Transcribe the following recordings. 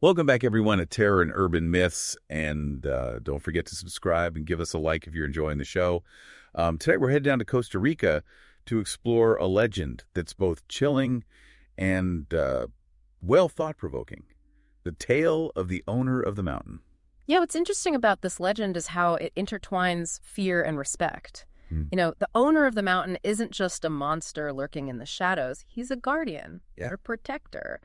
Welcome back, everyone, to Terror and Urban Myths. And don't forget to subscribe and give us a like if you're enjoying the show. Today, we're headed down to Costa Rica to explore a legend that's both chilling and, well, thought-provoking. The tale of the owner of the mountain. Yeah, what's interesting about this legend is how it intertwines fear and respect. The owner of the mountain isn't just a monster lurking in the shadows. He's a guardian or protector,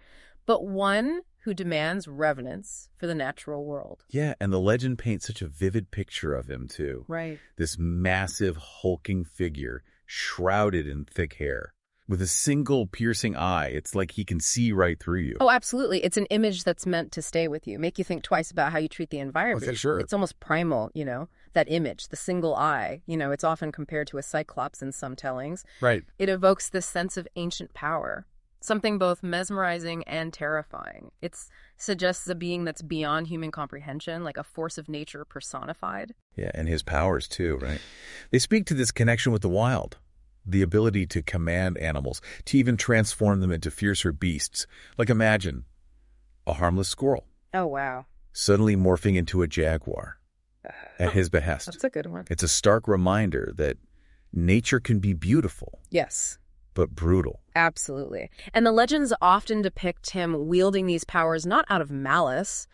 but one who demands reverence for the natural world. Yeah, and the legend paints such a vivid picture of him, too. Right. This massive, hulking figure, shrouded in thick hair, with a single piercing eye. It's like he can see right through you. Oh, absolutely. It's an image that's meant to stay with you, make you think twice about how you treat the environment. Okay, sure. It's almost primal, that image, the single eye. It's often compared to a cyclops in some tellings. Right. It evokes this sense of ancient power, something both mesmerizing and terrifying. It suggests a being that's beyond human comprehension, like a force of nature personified. Yeah, and his powers, too, right? They speak to this connection with the wild, the ability to command animals, to even transform them into fiercer beasts. Like imagine a harmless squirrel. Oh, wow. Suddenly morphing into a jaguar at his behest. That's a good one. It's a stark reminder that nature can be beautiful. Yes. But brutal. Absolutely. And the legends often depict him wielding these powers not out of malice,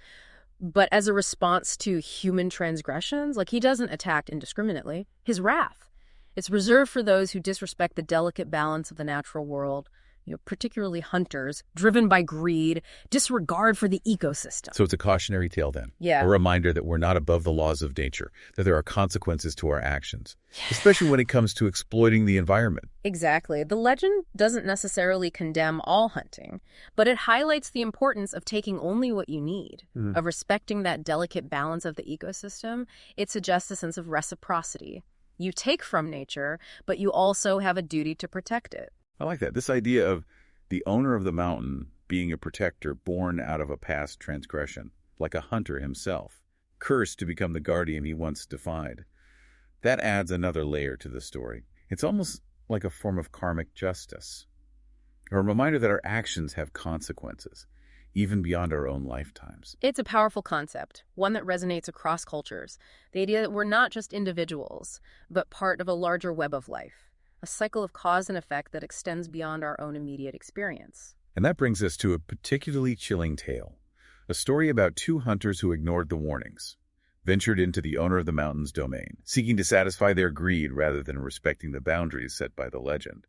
but as a response to human transgressions. Like, he doesn't attack indiscriminately. His wrath, it's reserved for those who disrespect the delicate balance of the natural world, particularly hunters, driven by greed, disregard for the ecosystem. So it's a cautionary tale then. Yeah. A reminder that we're not above the laws of nature, that there are consequences to our actions, especially when it comes to exploiting the environment. Exactly. The legend doesn't necessarily condemn all hunting, but it highlights the importance of taking only what you need, of respecting that delicate balance of the ecosystem. It suggests a sense of reciprocity. You take from nature, but you also have a duty to protect it. I like that. This idea of the owner of the mountain being a protector born out of a past transgression, like a hunter himself, cursed to become the guardian he once defied. That adds another layer to the story. It's almost like a form of karmic justice, or a reminder that our actions have consequences, even beyond our own lifetimes. It's a powerful concept, one that resonates across cultures. The idea that we're not just individuals, but part of a larger web of life. A cycle of cause and effect that extends beyond our own immediate experience. And that brings us to a particularly chilling tale, a story about two hunters who ignored the warnings, ventured into the owner of the mountain's domain, seeking to satisfy their greed rather than respecting the boundaries set by the legend.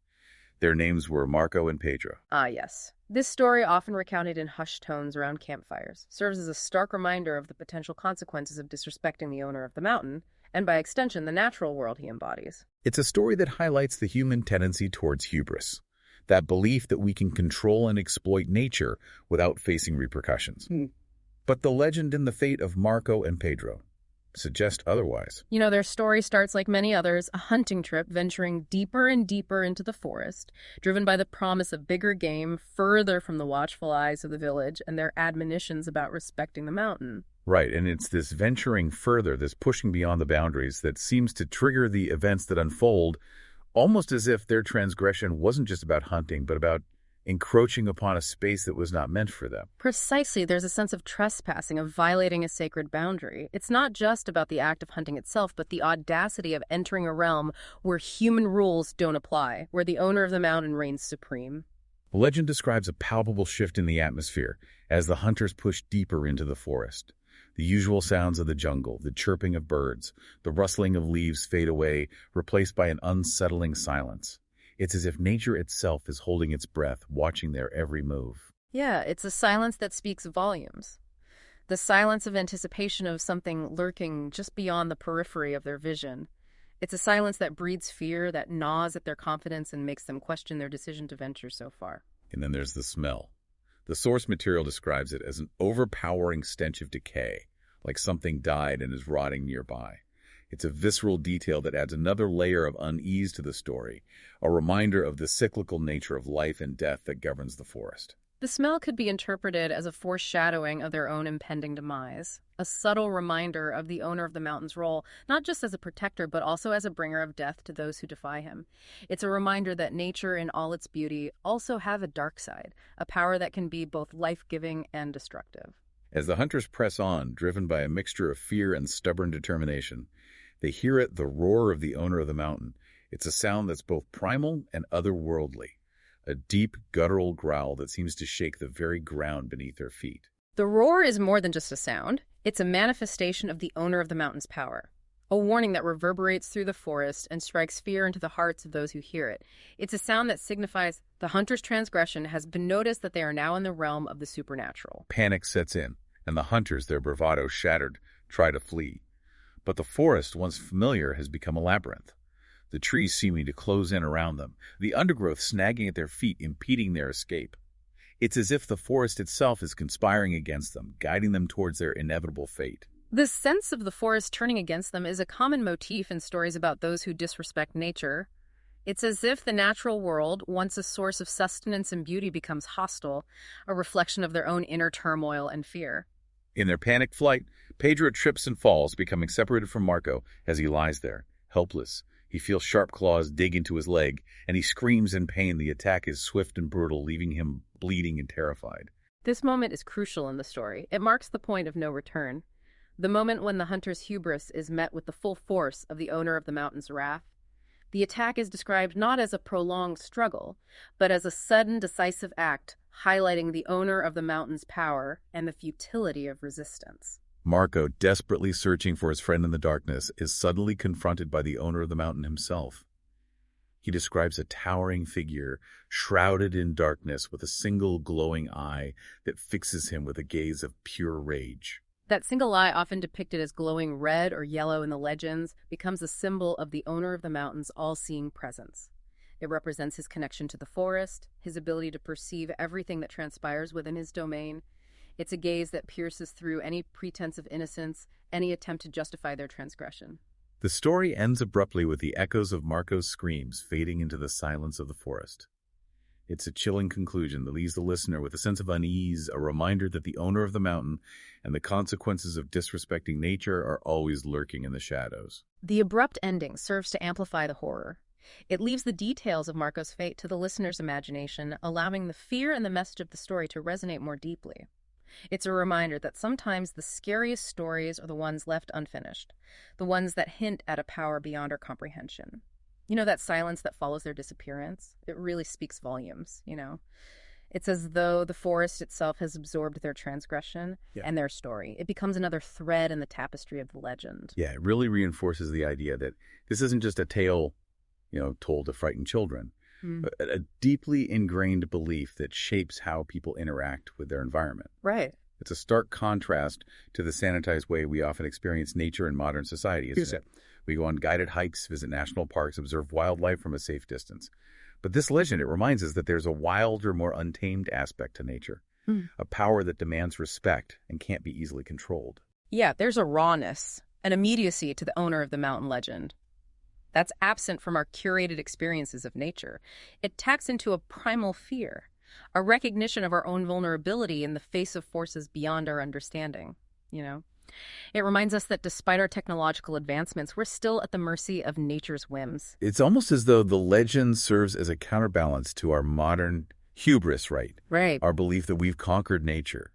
Their names were Marco and Pedro. Ah, yes. This story, often recounted in hushed tones around campfires, serves as a stark reminder of the potential consequences of disrespecting the owner of the mountain, and by extension, the natural world he embodies. It's a story that highlights the human tendency towards hubris, that belief that we can control and exploit nature without facing repercussions. But the legend and the fate of Marco and Pedro suggest otherwise. Their story starts like many others, a hunting trip venturing deeper and deeper into the forest, driven by the promise of bigger game further from the watchful eyes of the village and their admonitions about respecting the mountain. Right, and it's this venturing further, this pushing beyond the boundaries that seems to trigger the events that unfold, almost as if their transgression wasn't just about hunting, but about encroaching upon a space that was not meant for them. Precisely, there's a sense of trespassing, of violating a sacred boundary. It's not just about the act of hunting itself, but the audacity of entering a realm where human rules don't apply, where the owner of the mountain reigns supreme. The legend describes a palpable shift in the atmosphere as the hunters push deeper into the forest. The usual sounds of the jungle, the chirping of birds, the rustling of leaves fade away, replaced by an unsettling silence. It's as if nature itself is holding its breath, watching their every move. Yeah, it's a silence that speaks volumes. The silence of anticipation of something lurking just beyond the periphery of their vision. It's a silence that breeds fear, that gnaws at their confidence and makes them question their decision to venture so far. And then there's the smell. The source material describes it as an overpowering stench of decay, like something died and is rotting nearby. It's a visceral detail that adds another layer of unease to the story, a reminder of the cyclical nature of life and death that governs the forest. The smell could be interpreted as a foreshadowing of their own impending demise, a subtle reminder of the owner of the mountain's role, not just as a protector, but also as a bringer of death to those who defy him. It's a reminder that nature in all its beauty also have a dark side, a power that can be both life-giving and destructive. As the hunters press on, driven by a mixture of fear and stubborn determination, they hear the roar of the owner of the mountain. It's a sound that's both primal and otherworldly, a deep, guttural growl that seems to shake the very ground beneath their feet. The roar is more than just a sound. It's a manifestation of the owner of the mountain's power, a warning that reverberates through the forest and strikes fear into the hearts of those who hear it. It's a sound that signifies the hunter's transgression has been noticed, that they are now in the realm of the supernatural. Panic sets in, and the hunters, their bravado shattered, try to flee. But the forest, once familiar, has become a labyrinth. The trees seeming to close in around them, the undergrowth snagging at their feet, impeding their escape. It's as if the forest itself is conspiring against them, guiding them towards their inevitable fate. This sense of the forest turning against them is a common motif in stories about those who disrespect nature. It's as if the natural world, once a source of sustenance and beauty, becomes hostile, a reflection of their own inner turmoil and fear. In their panicked flight, Pedro trips and falls, becoming separated from Marco as he lies there, helpless. He feels sharp claws dig into his leg, and he screams in pain. The attack is swift and brutal, leaving him bleeding and terrified. This moment is crucial in the story. It marks the point of no return. The moment when the hunter's hubris is met with the full force of the owner of the mountain's wrath. The attack is described not as a prolonged struggle, but as a sudden, decisive act, highlighting the owner of the mountain's power and the futility of resistance. Marco, desperately searching for his friend in the darkness, is suddenly confronted by the owner of the mountain himself. He describes a towering figure, shrouded in darkness, with a single glowing eye that fixes him with a gaze of pure rage. That single eye, often depicted as glowing red or yellow in the legends, becomes a symbol of the owner of the mountain's all-seeing presence. It represents his connection to the forest, his ability to perceive everything that transpires within his domain. It's a gaze that pierces through any pretense of innocence, any attempt to justify their transgression. The story ends abruptly with the echoes of Marco's screams fading into the silence of the forest. It's a chilling conclusion that leaves the listener with a sense of unease, a reminder that the owner of the mountain and the consequences of disrespecting nature are always lurking in the shadows. The abrupt ending serves to amplify the horror. It leaves the details of Marco's fate to the listener's imagination, allowing the fear and the message of the story to resonate more deeply. It's a reminder that sometimes the scariest stories are the ones left unfinished, the ones that hint at a power beyond our comprehension. You know, that silence that follows their disappearance? It really speaks volumes, you know? It's as though the forest itself has absorbed their transgression and their story. It becomes another thread in the tapestry of the legend. Yeah, it really reinforces the idea that this isn't just a tale, told to frighten children, but a deeply ingrained belief that shapes how people interact with their environment. Right. It's a stark contrast to the sanitized way we often experience nature in modern society, isn't it? We go on guided hikes, visit national parks, observe wildlife from a safe distance. But this legend, it reminds us that there's a wilder, more untamed aspect to nature, a power that demands respect and can't be easily controlled. Yeah, there's a rawness, an immediacy to the owner of the mountain legend that's absent from our curated experiences of nature. It tacks into a primal fear, a recognition of our own vulnerability in the face of forces beyond our understanding, It reminds us that despite our technological advancements, we're still at the mercy of nature's whims. It's almost as though the legend serves as a counterbalance to our modern hubris, right? Right. Our belief that we've conquered nature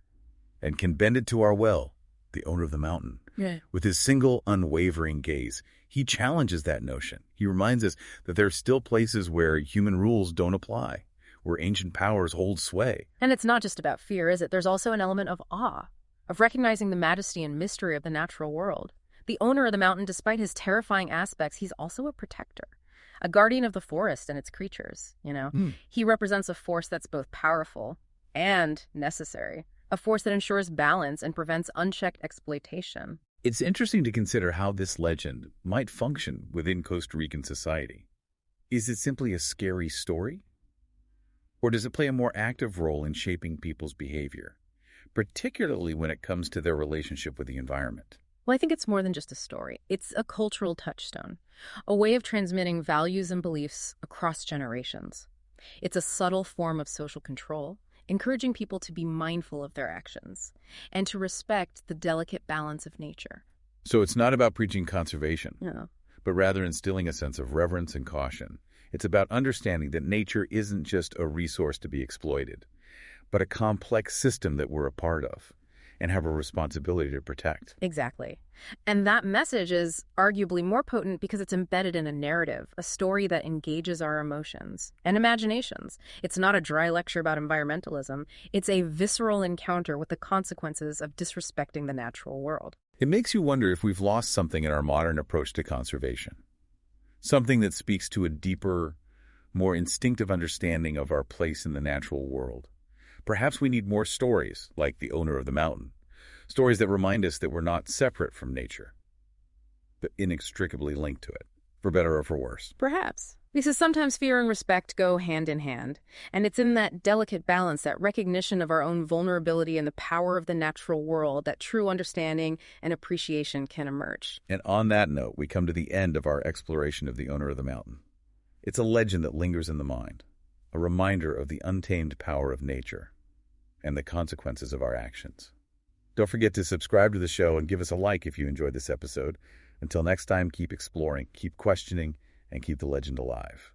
and can bend it to our will, the owner of the mountain. Yeah. With his single, unwavering gaze, he challenges that notion. He reminds us that there are still places where human rules don't apply, where ancient powers hold sway. And it's not just about fear, is it? There's also an element of awe, of recognizing the majesty and mystery of the natural world. The owner of the mountain, despite his terrifying aspects, he's also a protector, a guardian of the forest and its creatures, He represents a force that's both powerful and necessary, a force that ensures balance and prevents unchecked exploitation. It's interesting to consider how this legend might function within Costa Rican society. Is it simply a scary story? Or does it play a more active role in shaping people's behavior, particularly when it comes to their relationship with the environment? Well, I think it's more than just a story. It's a cultural touchstone, a way of transmitting values and beliefs across generations. It's a subtle form of social control, encouraging people to be mindful of their actions and to respect the delicate balance of nature. So it's not about preaching conservation, No. but rather instilling a sense of reverence and caution. It's about understanding that nature isn't just a resource to be exploited, but a complex system that we're a part of. and have a responsibility to protect. Exactly. And that message is arguably more potent because it's embedded in a narrative, a story that engages our emotions and imaginations. It's not a dry lecture about environmentalism. It's a visceral encounter with the consequences of disrespecting the natural world. It makes you wonder if we've lost something in our modern approach to conservation. Something that speaks to a deeper, more instinctive understanding of our place in the natural world. Perhaps we need more stories, like The Owner of the Mountain. Stories that remind us that we're not separate from nature, but inextricably linked to it, for better or for worse. Perhaps. Because sometimes fear and respect go hand in hand. And it's in that delicate balance, that recognition of our own vulnerability and the power of the natural world, that true understanding and appreciation can emerge. And on that note, we come to the end of our exploration of The Owner of the Mountain. It's a legend that lingers in the mind, a reminder of the untamed power of nature and the consequences of our actions. Don't forget to subscribe to the show and give us a like if you enjoyed this episode. Until next time, keep exploring, keep questioning, and keep the legend alive.